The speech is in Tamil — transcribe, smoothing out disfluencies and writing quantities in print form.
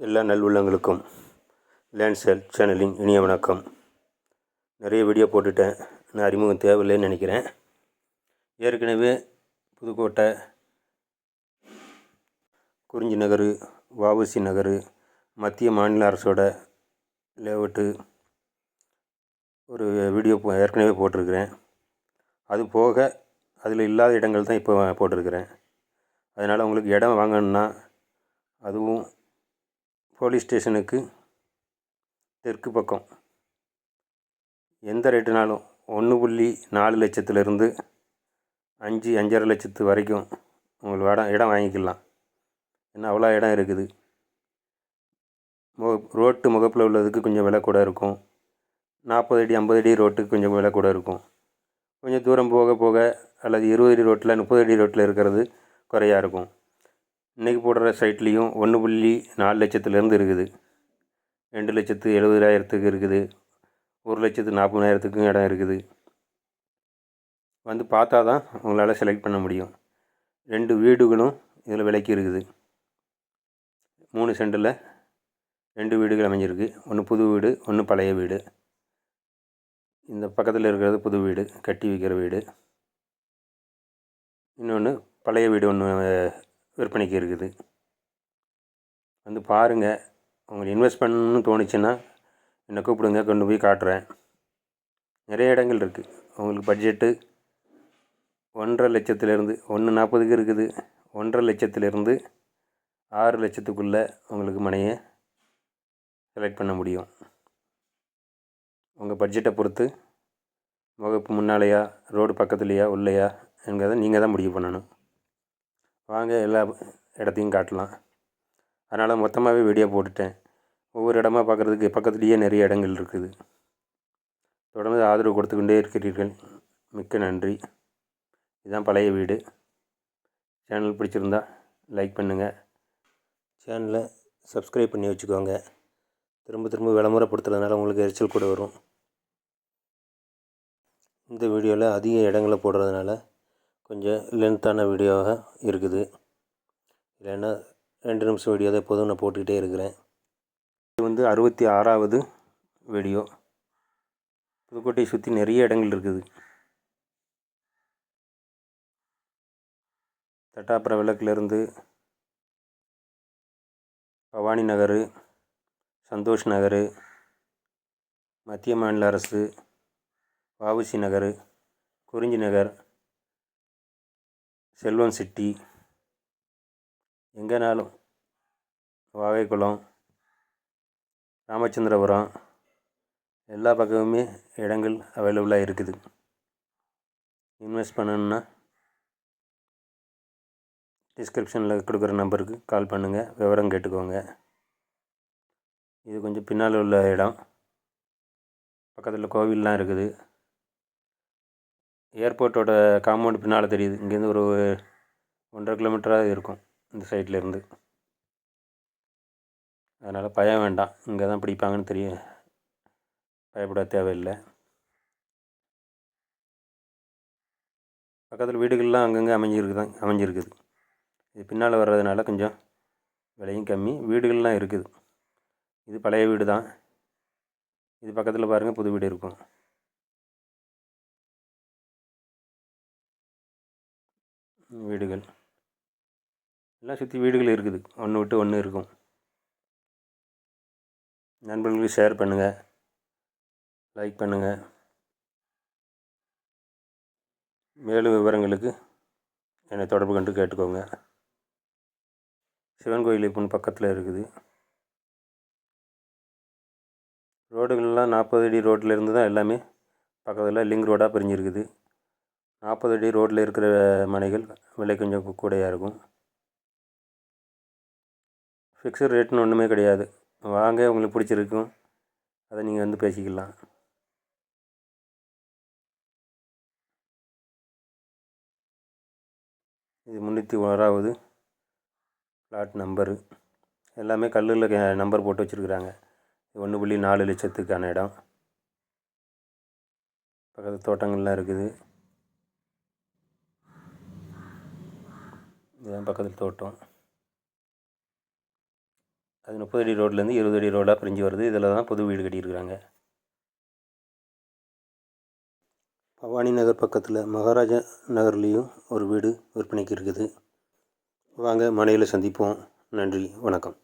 எல்லா நல்வுள்ளங்களுக்கும் லேண்ட் சேல் சேனலின் இனிய வணக்கம். நிறைய வீடியோ போட்டுட்டேன், நான் அறிமுகம் தேவையில்லைன்னு நினைக்கிறேன். ஏற்கனவே புதுக்கோட்டை, குறிஞ்சி நகர், வஉசி நகர், மத்திய மாநில அரசோட லேஅவுட்டு ஒரு வீடியோ ஏற்கனவே போட்டிருக்கிறேன். அது போக அதில் இல்லாத இடங்கள் தான் இப்போ போட்டிருக்கிறேன். அதனால் உங்களுக்கு இடம் வாங்கணுன்னா, அதுவும் போலீஸ் ஸ்டேஷனுக்கு தெற்கு பக்கம் எந்த ரேட்டுனாலும் 1.4 லட்சத்துலேருந்து 5-5.5 லட்சத்து வரைக்கும் உங்களுக்கு இடம் வாங்கிக்கலாம். ஏன்னா அவ்வளோ இடம் இருக்குது. ரோட்டு முகப்பில் உள்ளதுக்கு கொஞ்சம் விலை கூட இருக்கும். 40 அடி 50 அடி ரோட்டுக்கு கொஞ்சம் விலை கூட இருக்கும். கொஞ்சம் தூரம் போக போக அல்லது 20 அடி ரோட்டில் 30 அடி ரோட்டில் இருக்கிறது குறையாக இருக்கும். இன்றைக்கி போடுற சைட்லேயும் 1.4 லட்சத்துலேருந்து இருக்குது. 2,70,000 இருக்குது. 1,40,000 இடம் இருக்குது. வந்து பார்த்தா தான் உங்களால் செலக்ட் பண்ண முடியும். 2 வீடுகளும் இதில் விலைக்கு இருக்குது. 3 சென்டில் 2 வீடுகள் அமைஞ்சிருக்கு. ஒன்று புது வீடு, ஒன்று பழைய வீடு. இந்த பக்கத்தில் இருக்கிறது புது வீடு, கட்டி வைக்கிற வீடு. இன்னொன்று பழைய வீடு ஒன்று விற்பனைக்கு இருக்குது. வந்து பாருங்கள். உங்களுக்கு இன்வெஸ்ட் பண்ணணும்னு தோணுச்சுன்னா என்னை கூப்பிடுங்க, கொண்டு போய் காட்டுறேன். நிறைய இடங்கள் இருக்குது. உங்களுக்கு பட்ஜெட்டு 1.5 லட்சத்துலேருந்து 1.40க்கு இருக்குது. 1.5 லட்சத்துலேருந்து 6 லட்சத்துக்குள்ளே உங்களுக்கு மனையை செலக்ட் பண்ண முடியும். உங்கள் பட்ஜெட்டை பொறுத்து முகப்பு முன்னாலேயா, ரோடு பக்கத்துலையா, உள்ளையா என்கிறத நீங்கள் தான் முடிவு பண்ணணும். வாங்க, எல்லா இடத்தையும் காட்டலாம். அதனால் மொத்தமாகவே வீடியோ போட்டுட்டேன். ஒவ்வொரு இடமா பார்க்குறதுக்கு பக்கத்துலேயே நிறைய இடங்கள் இருக்குது. தொடர்ந்து ஆதரவு கொடுத்துக்கொண்டே இருக்கிறீர்கள். மிக்க நன்றி. இதுதான் பழைய வீடு. சேனல் பிடிச்சிருந்தா லைக் பண்ணுங்கள். சேனலை சப்ஸ்கிரைப் பண்ணி வச்சுக்கோங்க. திரும்ப திரும்ப விளம்பரப்படுத்துறதுனால உங்களுக்கு எரிச்சல் கூட வரும். இந்த வீடியோவில் அதிக இடங்களை போடுறதுனால கொஞ்சம் லென்த்தான வீடியோவாக இருக்குது. இல்லைன்னா 2 நிமிஷம் வீடியோ தான் எப்போதும் நான் போட்டுக்கிட்டே இருக்கிறேன். இது வந்து 66வது வீடியோ. புதுக்கோட்டையை சுற்றி நிறைய இடங்கள் இருக்குது. தட்டாப்புரம் விளக்குலேருந்து பவானி நகர், சந்தோஷ் நகர், மத்திய மாநில அரசு, வஉசி நகர், குறிஞ்சி நகர், செல்வம் சிட்டி, எங்கேனாலும் வாகைக்குளம், ராமச்சந்திரபுரம், எல்லா பக்கமுமே இடங்கள் அவைலபிளாக இருக்குது. இன்வெஸ்ட் பண்ணணுன்னா டிஸ்கிரிப்ஷனில் கொடுக்குற நம்பருக்கு கால் பண்ணுங்கள், விவரம் கேட்டுக்கோங்க. இது கொஞ்சம் பின்னால் உள்ள இடம். பக்கத்தில் கோவில்லாம் இருக்குது. ஏர்போர்ட்டோட காம்பவுண்டு பின்னால் தெரியுது. இங்கேருந்து ஒரு 1.5 கிலோமீட்டராக இருக்கும் இந்த சைட்லேருந்து. அதனால் பயம் வேண்டாம். இங்கே தான் பிடிப்பாங்கன்னு தெரியும், பயப்பட தேவையில்லை. பக்கத்தில் வீடுகள்லாம் அங்கங்கே அமைஞ்சிருக்குது. இது பின்னால் வர்றதுனால கொஞ்சம் விலையும் கம்மி, வீடுகள்லாம் இருக்குது. இது பழைய வீடு தான். இது பக்கத்தில் பாருங்கள், புது வீடு இருக்கும். வீடுகள் எல்லாம் சுற்றி வீடுகள் இருக்குது. ஒன்று விட்டு ஒன்று இருக்கும். நண்பர்களுக்கு ஷேர் பண்ணுங்கள், லைக் பண்ணுங்கள். மேலும் விவரங்களுக்கு என்னை தொடர்பு கொண்டு கேட்டுக்கோங்க. சிவன் கோயில் இப்போ பக்கத்தில் இருக்குது. ரோடுகள்லாம் 40 அடி ரோட்டிலேருந்து தான் எல்லாமே பக்கத்தில் லிங்க் ரோடாக பிரிஞ்சிருக்குது. 40 அடி ரோட்டில் இருக்கிற மனைகள் விலை கொஞ்சம் கூடையாக இருக்கும். ஃபிக்ஸட் ரேட்னு ஒன்றுமே கிடையாது. வாங்க, உங்களுக்கு பிடிச்சிருக்கும், அதை நீங்கள் வந்து பேசிக்கலாம். இது 301வது பிளாட் நம்பரு. எல்லாமே கல்லில் நம்பர் போட்டு வச்சுருக்குறாங்க. 1.4 லட்சத்துக்கான இடம். பக்கத்தில் தோட்டங்கள்லாம் இருக்குது. இதுதான் பக்கத்தில் தோட்டம். அது 30 அடி ரோட்லேருந்து 20 அடி ரோடாக பிரிஞ்சு வருது. இதில் தான் புது வீடு கட்டியிருக்கிறாங்க. பவானி நகர் பக்கத்தில் மகாராஜா நகர்லேயும் ஒரு வீடு விற்பனைக்கு இருக்குது. வாங்க மனையில் சந்திப்போம். நன்றி, வணக்கம்.